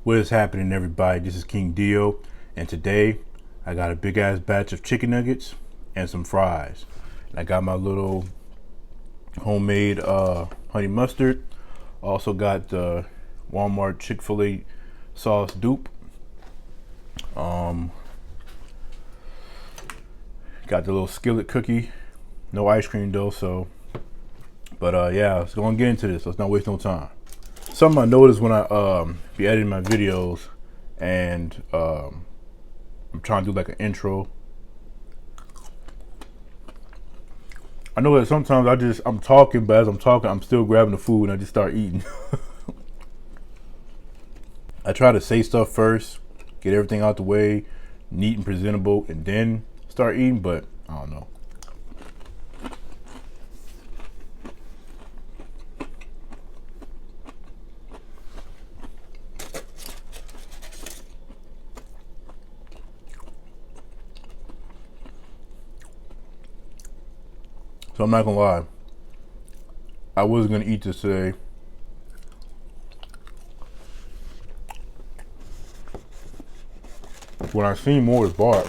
What is happening, everybody? This is King Dio, and today I got a big ass batch of chicken nuggets and some fries. And I got my little homemade honey mustard. Also got the Walmart Chick-fil-A sauce dupe. Got the little skillet cookie. No ice cream though, so. But yeah, let's go and get into this. Let's not waste no time. Something I noticed when I be editing my videos and I'm trying to do like an intro. I know that sometimes I'm talking, but as I'm talking, I'm still grabbing the food and I just start eating. I try to say stuff first, get everything out the way, neat and presentable, and then start eating, but I don't know. So I'm not gonna lie, I was gonna eat this today. When I seen more was bought,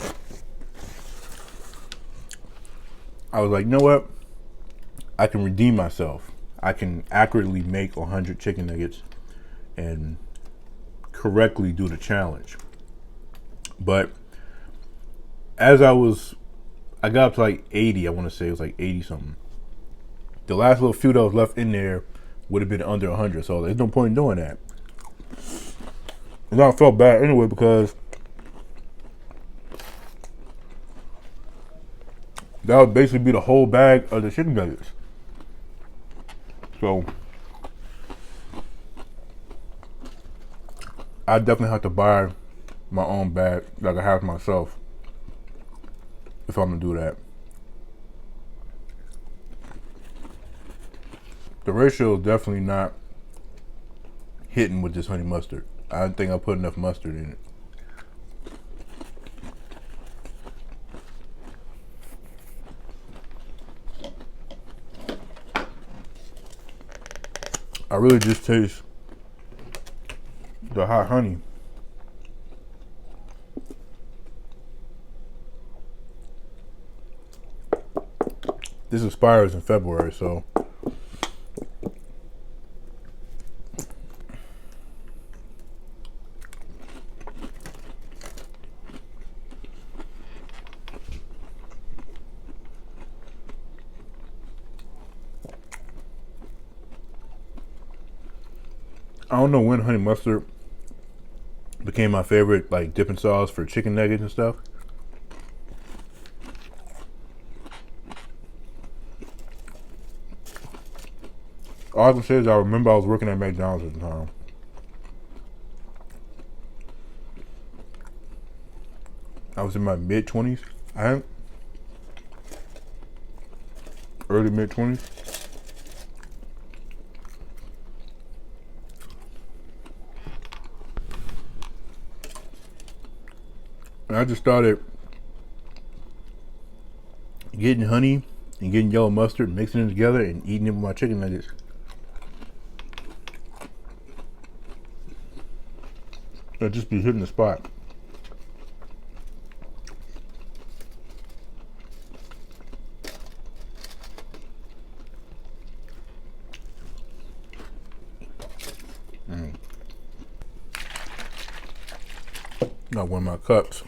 I was like, you know what? I can redeem myself. I can accurately make 100 chicken nuggets and correctly do the challenge. But as I got up to like 80, I want to say it was like 80 something. The last little few that was left in there would have been under 100, so there's no point in doing that. And I felt bad anyway because that would basically be the whole bag of the chicken nuggets. So I definitely have to buy my own bag like I have myself if I'm gonna do that. The ratio is definitely not hitting with this honey mustard. I don't think I put enough mustard in it. I really just taste the hot honey. This expires in February, so I don't know when honey mustard became my favorite like dipping sauce for chicken nuggets and stuff. All I can say is I remember I was working at McDonald's at the time. I was in my mid-20s, I think. Early mid-20s. And I just started getting honey and getting yellow mustard, mixing it together and eating it with my chicken nuggets. I'd just be hitting the spot. Got one of my cups.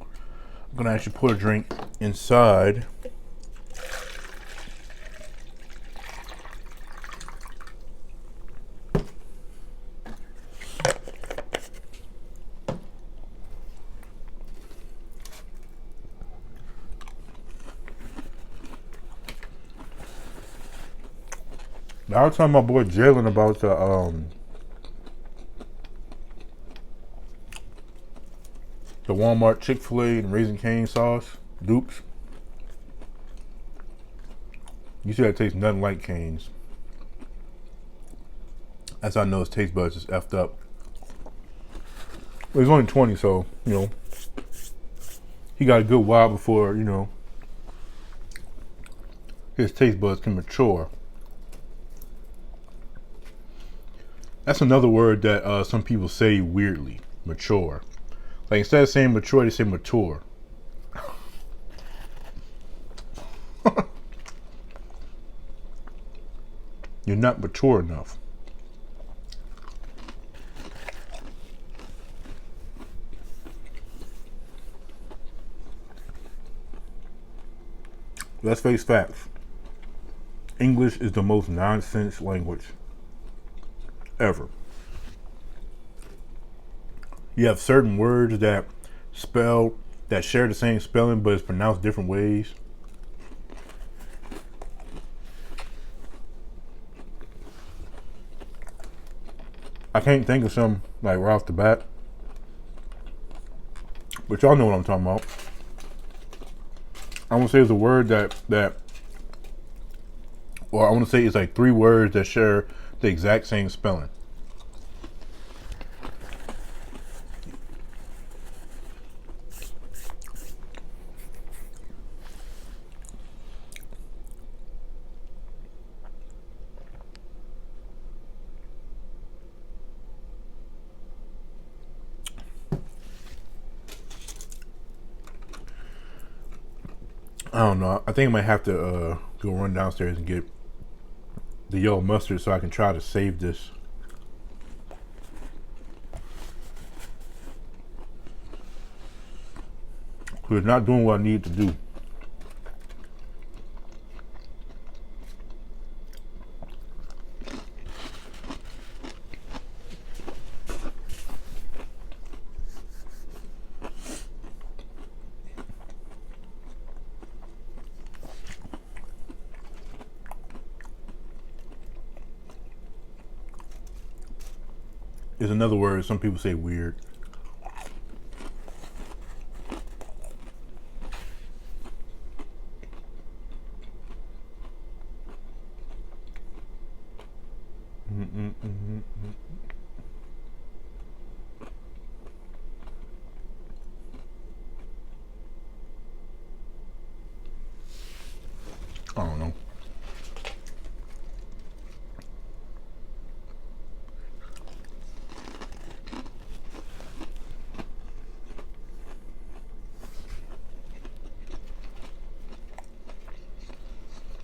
I'm gonna actually pour a drink inside. I was telling my boy Jalen about the Walmart Chick-fil-A and Raising Cane sauce dupes. You see that tastes nothing like Cane's. As I know his taste buds is effed up. Well, he's only 20, so, you know, he got a good while before, you know, his taste buds can mature. That's another word that some people say weirdly. Mature. Like instead of saying mature, they say mature. You're not mature enough. Let's face facts. English is the most nonsense language ever. You have certain words that share the same spelling, but it's pronounced different ways. I can't think of some like right off the bat, but y'all know what I'm talking about. I want to say it's a word or I want to say it's like 3 words that share the exact same spelling. I don't know. I think I might have to go run downstairs and get the yellow mustard so I can try to save this. Because it's not doing what I need to do. Is another word some people say weird. I don't know.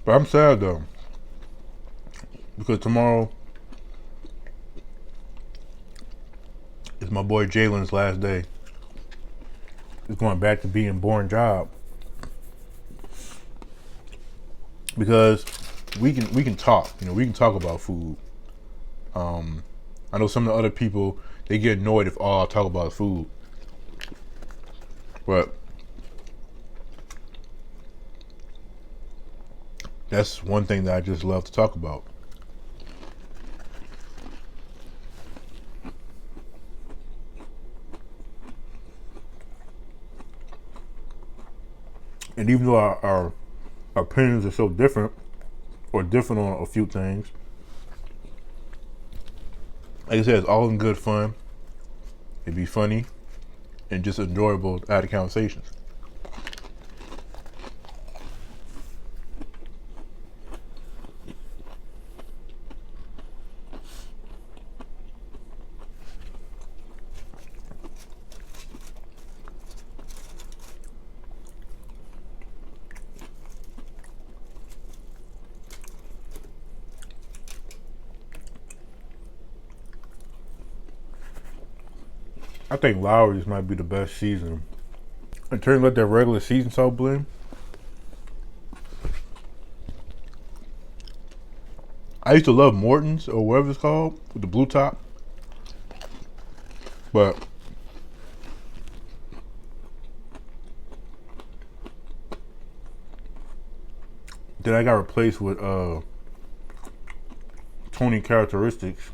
But I'm sad though, because tomorrow is my boy Jalen's last day. He's going back to being boring job. Because we can talk, we can talk about food. I know some of the other people, they get annoyed if all I talk about is food. But that's one thing that I just love to talk about. And even though our opinions are so different, or different on a few things, like I said, it's all in good fun. It'd be funny and just enjoyable to have the conversations. I think Lowry's might be the best season. In terms of their regular season salt blend, I used to love Morton's or whatever it's called with the blue top. But then I got replaced with Tony Characteristics.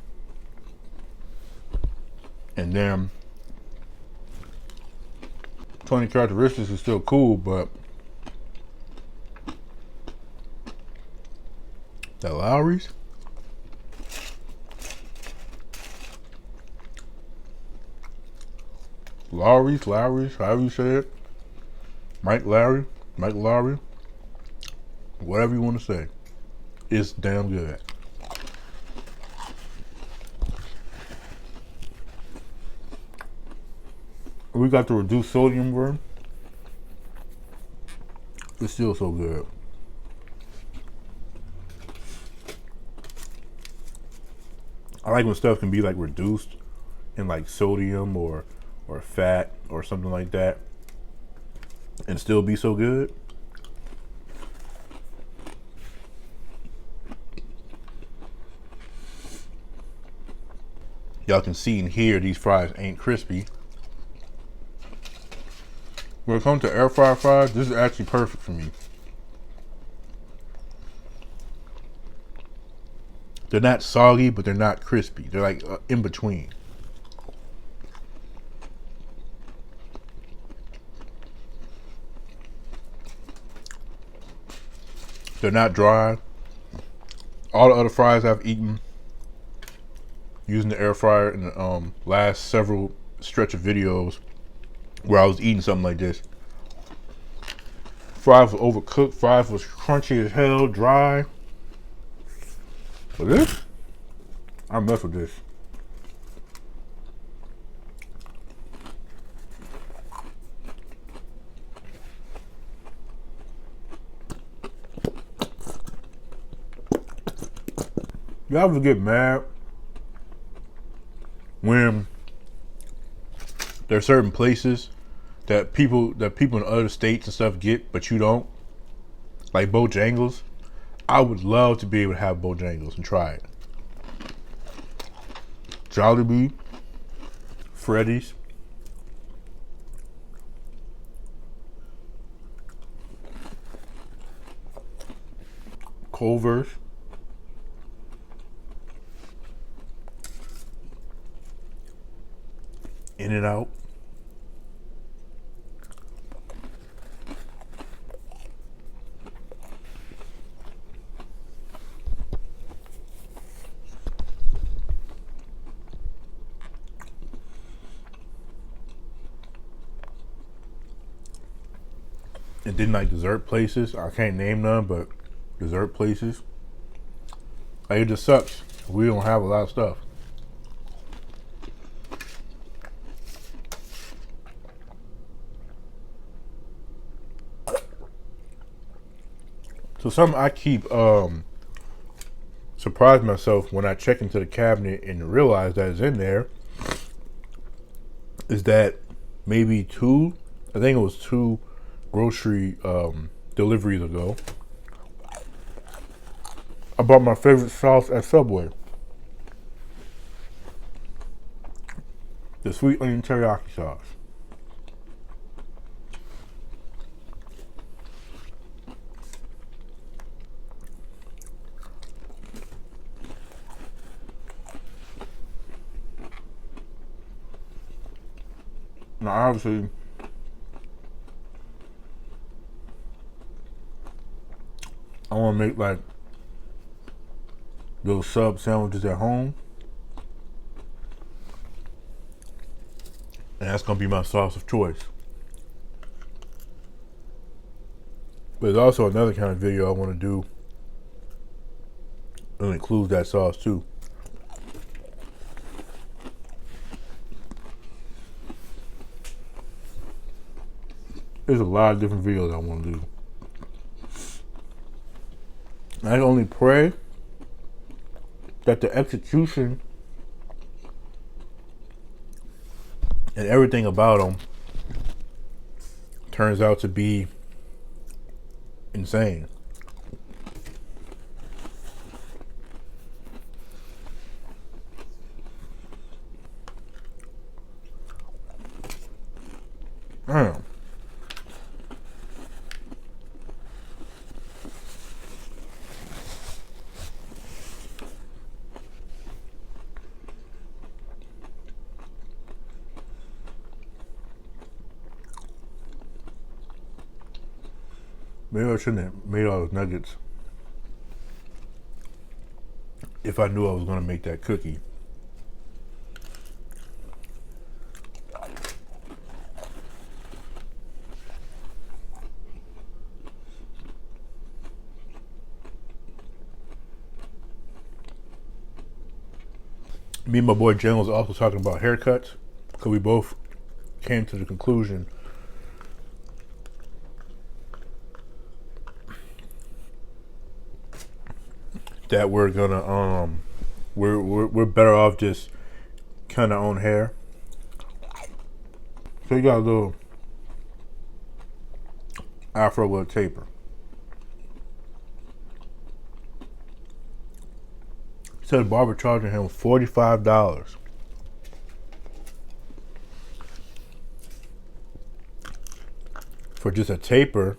And then Tony Characteristics is still cool, but that Lowry's, however you say it, Mike Lowry, whatever you want to say, it's damn good. we got the reduced sodium version. It's still so good. I like when stuff can be like reduced in like sodium or fat or something like that and still be so good. Y'all can see and hear these fries ain't crispy. When it comes to air fryer fries, this is actually perfect for me. They're not soggy, but they're not crispy. They're like in between. They're not dry. All the other fries I've eaten using the air fryer in the last several stretch of videos where I was eating something like this, fries were overcooked, fries was crunchy as hell, dry. But this, I mess with this. Y'all ever get mad when there's certain places that people in other states and stuff get, but you don't? Like Bojangles. I would love to be able to have Bojangles and try it. Jollibee, Freddy's, Culver's, In-N-Out. And then like dessert places. I can't name none, but dessert places. Like, it just sucks. We don't have a lot of stuff. So something I keep surprise myself when I check into the cabinet and realize that it's in there is that maybe I think it was two grocery deliveries ago, I bought my favorite sauce at Subway. The sweet onion teriyaki sauce. Now obviously I want to make like those sub sandwiches at home, and that's gonna be my sauce of choice. But there's also another kind of video I want to do that includes that sauce too. There's a lot of different videos I want to do. I only pray that the execution and everything about them turns out to be insane. Damn. Maybe I shouldn't have made all those nuggets if I knew I was going to make that cookie. Me and my boy Jen was also talking about haircuts, because we both came to the conclusion that we're gonna we're better off just cutting our own hair. So you got a little afro with a taper. So the barber charging him $45 for just a taper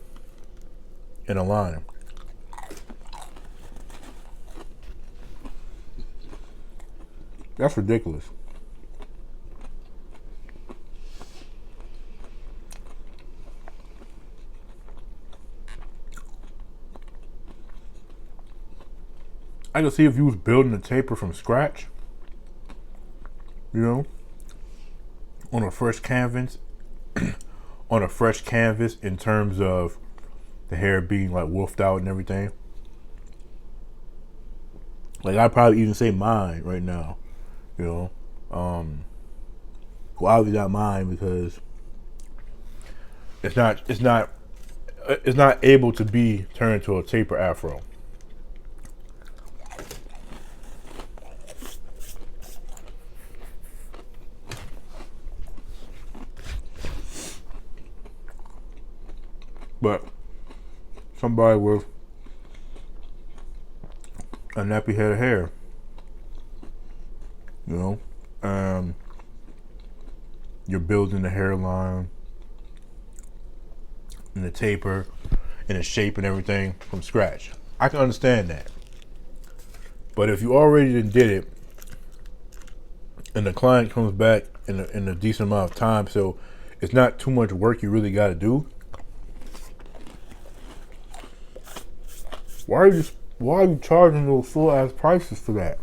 and a line. That's ridiculous. I can see if you was building a taper from scratch, you know, on a fresh canvas, on a fresh canvas in terms of the hair being like wolfed out and everything. Like I'd probably even say mine right now, you know. Well, obviously not mine because it's not able to be turned into a taper afro. But somebody with a nappy head of hair, you know, you're building the hairline and the taper and the shape and everything from scratch. I can understand that. But if you already did it and the client comes back in a decent amount of time, so it's not too much work you really got to do, why are you charging those full ass prices for that?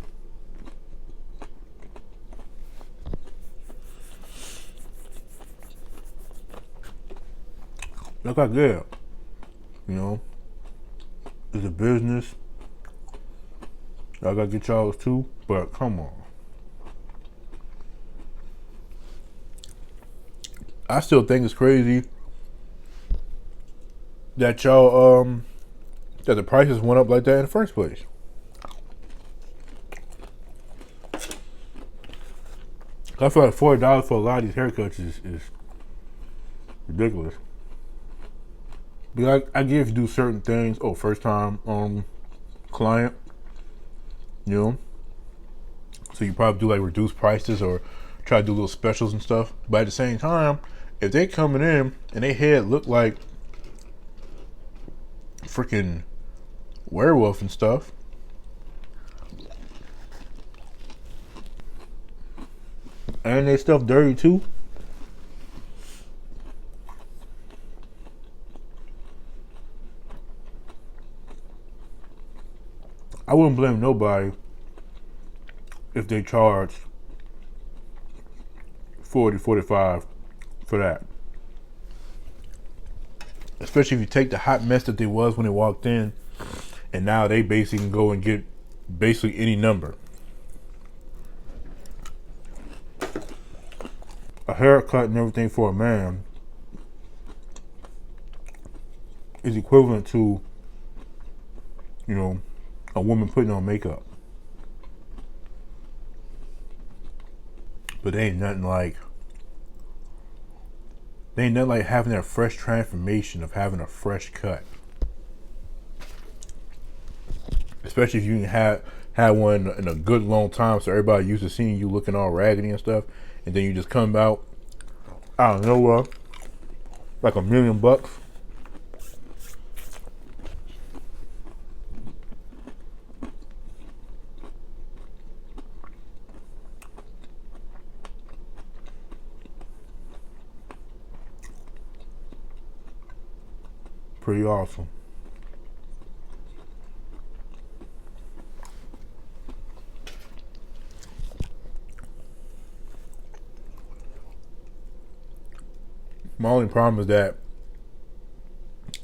Like I get, you know, it's a business. I gotta get y'all too, but come on. I still think it's crazy that y'all that the prices went up like that in the first place. I feel like $40 for a lot of these haircuts is ridiculous. But I give you do certain things. Oh, first time client, you know. So you probably do like reduced prices or try to do little specials and stuff. But at the same time, if they coming in and they head look like freaking werewolf and stuff, and they stuff dirty too, I wouldn't blame nobody if they charge 40, 45 for that. Especially if you take the hot mess that they was when they walked in, and now they basically can go and get basically any number. A haircut and everything for a man is equivalent to, you know, a woman putting on makeup. But they ain't nothing like having that fresh transformation of having a fresh cut. Especially if you had one in a good long time, so everybody used to seeing you looking all raggedy and stuff, and then you just come out, I don't know, like $1 million. Pretty awesome. My only problem is that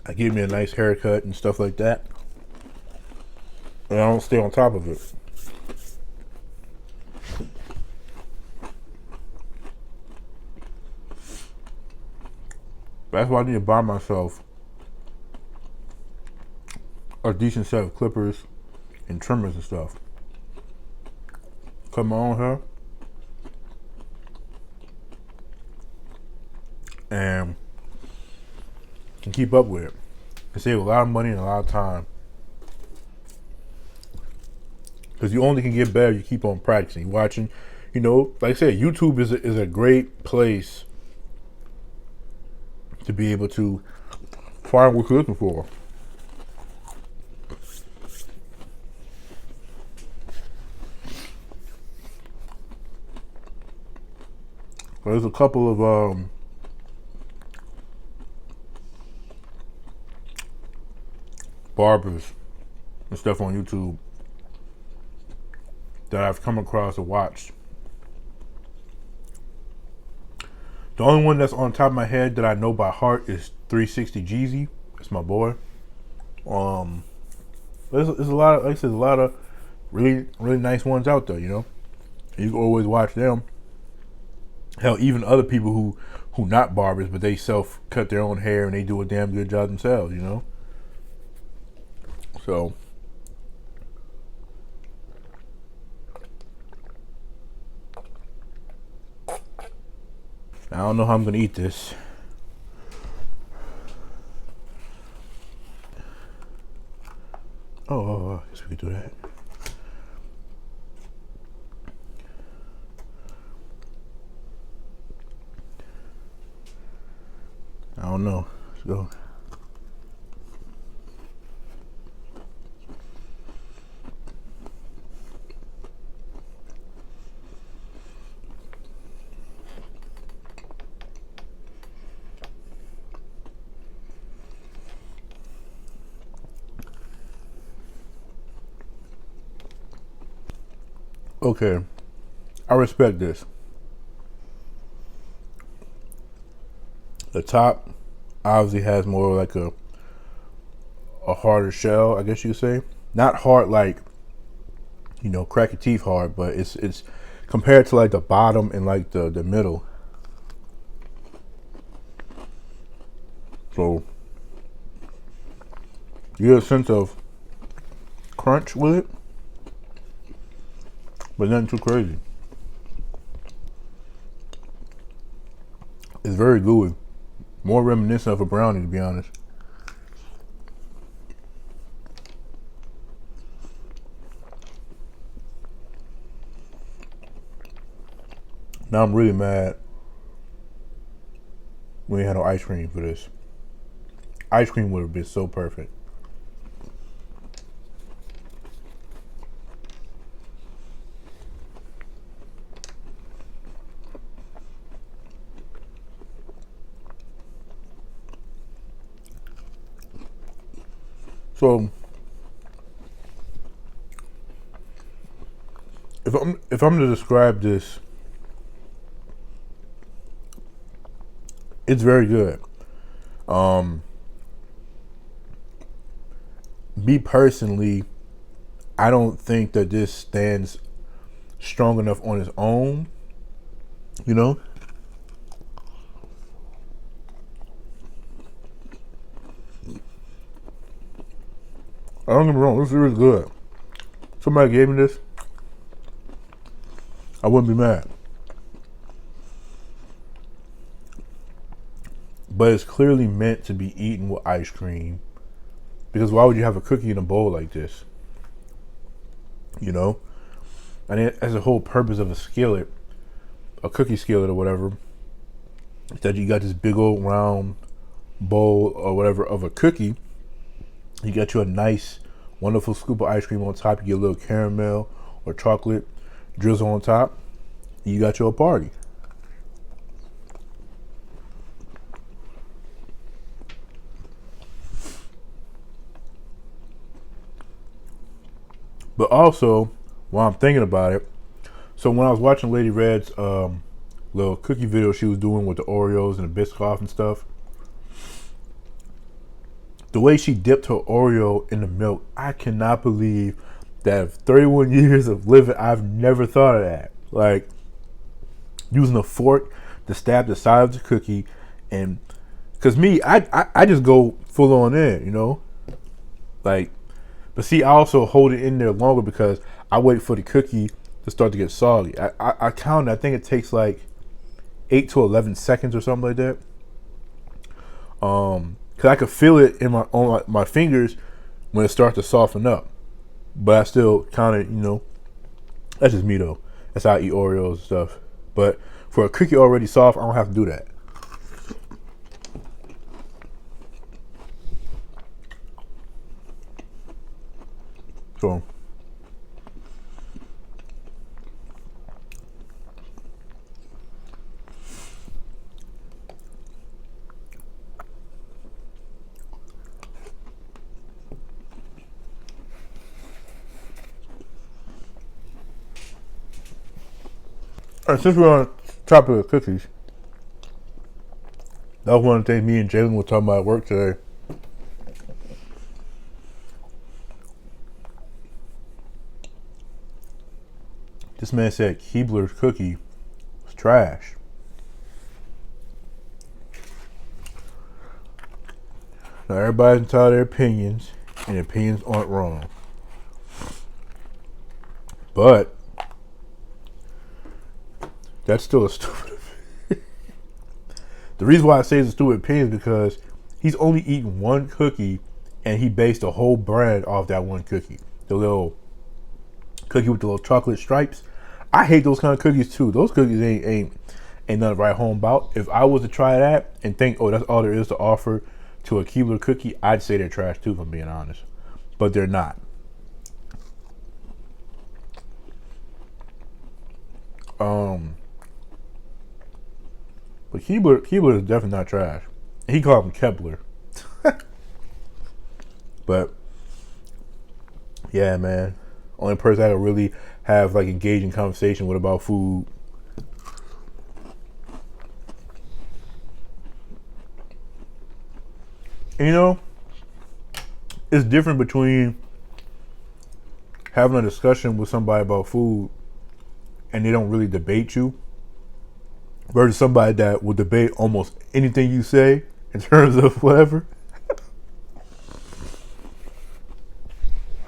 I give me a nice haircut and stuff like that, and I don't stay on top of it. That's why I need to buy myself a decent set of clippers and trimmers and stuff. Cut my own hair. And can keep up with it. And save a lot of money and a lot of time. Because you only can get better if you keep on practicing, watching. You know, like I said, YouTube is a great place to be able to find what you're looking for. There's a couple of barbers and stuff on YouTube that I've come across and watched. The only one that's on top of my head that I know by heart is 360 Jeezy. That's my boy. There's a lot of, like I said, a lot of really nice ones out there. You know, you can always watch them. Hell, even other people who not barbers, but they self cut their own hair and they do a damn good job themselves. You know, so. I don't know how I'm gonna eat this. Oh, I guess we could do that. I don't know. Let's go. Okay, I respect this. The top obviously has more like a harder shell, I guess you could say. Not hard like, you know, crack your teeth hard, but it's compared to like the bottom and like the middle. So you get a sense of crunch with it, but nothing too crazy. It's very gooey. More reminiscent of a brownie, to be honest. Now I'm really mad we ain't had no ice cream for this. Ice cream would have been so perfect. So if I'm to describe this, it's very good. Me personally, I don't think that this stands strong enough on its own. You know? Don't get me wrong, this is really good. Somebody gave me this, I wouldn't be mad. But it's clearly meant to be eaten with ice cream. Because why would you have a cookie in a bowl like this? You know? And it has the whole purpose of a skillet, a cookie skillet or whatever, that you got this big old round bowl or whatever of a cookie. You got you a nice, wonderful scoop of ice cream on top. You get a little caramel or chocolate drizzle on top. You got you a party. But also, while I'm thinking about it, so when I was watching Lady Red's little cookie video she was doing with the Oreos and the Biscoff and stuff, the way she dipped her Oreo in the milk, I cannot believe that of 31 years of living, I've never thought of that. Like, using a fork to stab the side of the cookie and Cause me, I just go full on in, you know. Like, but see, I also hold it in there longer because I wait for the cookie to start to get soggy. I counted. I think it takes like 8 to 11 seconds or something like that. Cause I could feel it in my fingers when it starts to soften up. But I still kind of, you know, that's just me though. That's how I eat Oreos and stuff. But for a cookie already soft, I don't have to do that. So all right, since we're on topic of cookies, that was one of the things me and Jalen were talking about at work today. This man said Keebler's cookie was trash. Now everybody's entitled to their opinions, and opinions aren't wrong. But that's still a stupid. The reason why I say it's a stupid opinion is because he's only eaten one cookie, and he based the whole brand off that one cookie. The little cookie with the little chocolate stripes. I hate those kind of cookies too. Those cookies ain't nothing to write home about. If I was to try that and think, oh, that's all there is to offer to a Keebler cookie, I'd say they're trash too, if I'm being honest. But they're not. But Keebler is definitely not trash. He called him Kepler. But yeah, man. Only person I could really have like engaging conversation with about food. And, you know, it's different between having a discussion with somebody about food and they don't really debate you versus somebody that will debate almost anything you say in terms of whatever.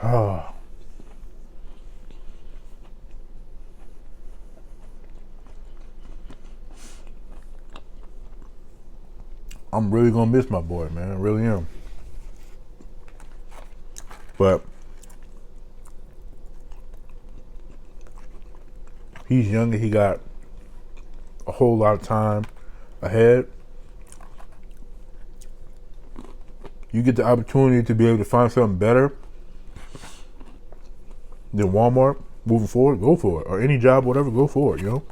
Oh. I'm really gonna miss my boy, man. I really am. But he's young and he got a whole lot of time ahead. You get the opportunity to be able to find something better than Walmart moving forward, go for it. Or any job, whatever, go for it, you know?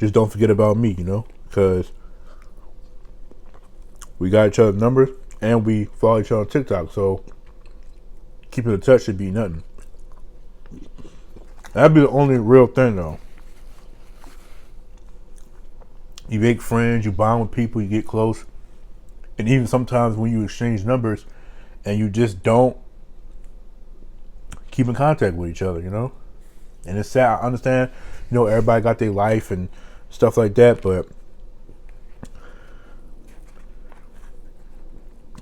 Just don't forget about me, you know? Because we got each other's numbers and we follow each other on TikTok, so keeping in touch should be nothing. That'd be the only real thing, though. You make friends, you bond with people, you get close. And even sometimes when you exchange numbers and you just don't keep in contact with each other, you know? And it's sad. I understand, you know, everybody got their life and stuff like that, but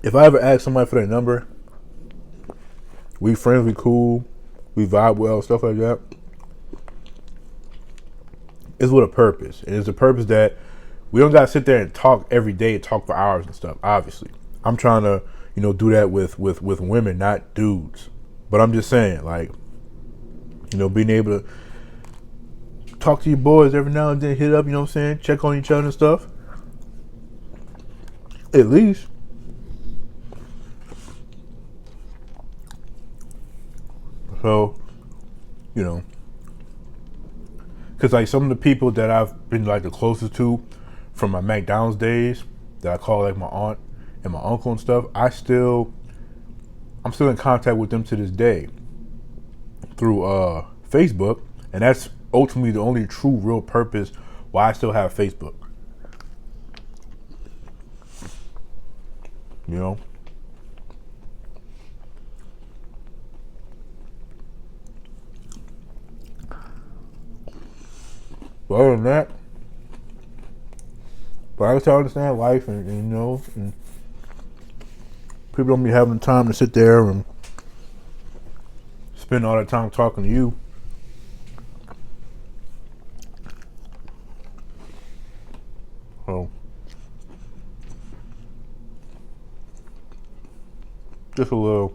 if I ever ask somebody for their number, we friends, we cool, we vibe well, stuff like that, it's with a purpose. And it's a purpose that we don't gotta sit there and talk every day and talk for hours and stuff, obviously. I'm trying to, you know, do that with women, not dudes. But I'm just saying, like, you know, being able to talk to your boys every now and then, hit up, you know what I'm saying, check on each other and stuff. At least. So, you know, because like some of the people that I've been like the closest to from my McDonald's days that I call like my aunt and my uncle and stuff, I'm still in contact with them to this day through Facebook, and that's ultimately the only true real purpose why I still have Facebook. You know? But other than that, but I just understand life, and you know, and people don't be having time to sit there and spend all that time talking to you. So, just a little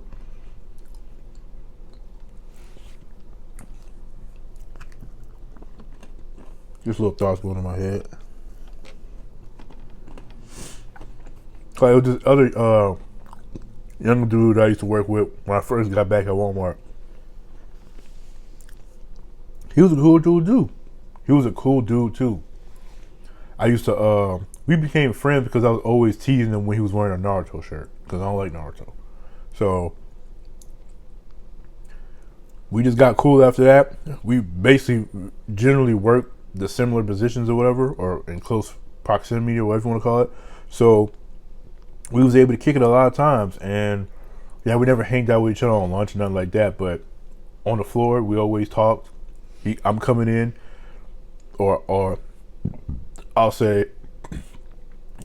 thoughts going in my head. Like, it was this other young dude I used to work with when I first got back at Walmart. He was a cool dude too. I used to we became friends because I was always teasing him when he was wearing a Naruto shirt, because I don't like Naruto. So we just got cool after that. We basically generally worked the similar positions or whatever, or in close proximity or whatever you want to call it. So we was able to kick it a lot of times, and yeah, we never hanged out with each other on lunch or nothing like that, but on the floor we always talked. I'm coming in, or I'll say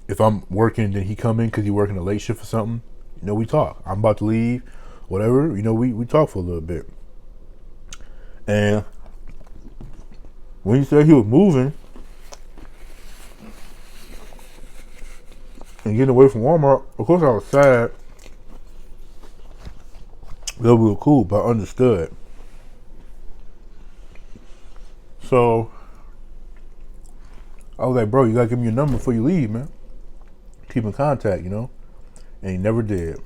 if I'm working, then he come in because he working a late shift or something. You know, we talk. I'm about to leave, whatever. You know, we talk for a little bit. And when he said he was moving and getting away from Walmart, of course I was sad. That we were cool, but I understood. So I was like, bro, you gotta give me your number before you leave, man. Keep in contact, you know? And he never did.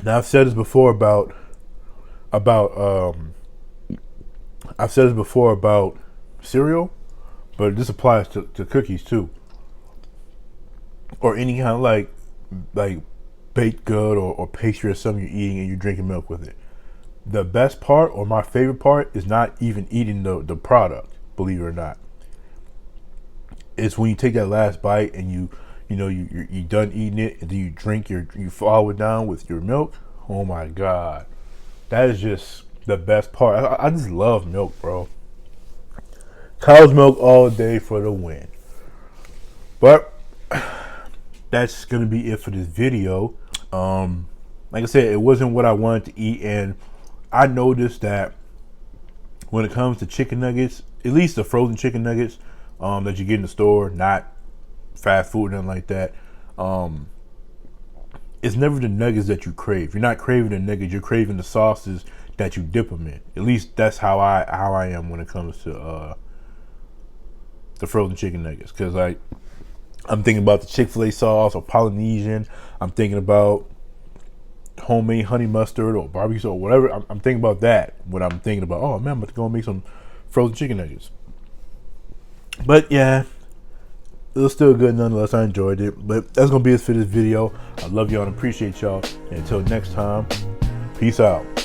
Now I've said this before about cereal, but this applies to cookies too, or any kind of like baked good or pastry or something you're eating and you're drinking milk with it. The best part, or my favorite part, is not even eating the product, believe it or not. It's when you take that last bite and you done eating it, and then you drink you follow it down with your milk. Oh my God, that is just the best part. I just love milk, bro. Cow's milk all day for the win. But that's gonna be it for this video. Like I said, it wasn't what I wanted to eat, and I noticed that when it comes to chicken nuggets, at least the frozen chicken nuggets that you get in the store, not fast food, nothing like that, it's never the nuggets that you crave. You're not craving the nuggets, you're craving the sauces that you dip them in. At least that's how I am when it comes to the frozen chicken nuggets. Because I'm thinking about the Chick-fil-A sauce or Polynesian. I'm thinking about homemade honey mustard or barbecue or whatever. I'm thinking about that when I'm thinking about, oh man, I'm about to go and make some frozen chicken nuggets. But yeah, it was still good nonetheless. I enjoyed it. But that's gonna be it for this video. I love y'all and appreciate y'all. And until next time, peace out.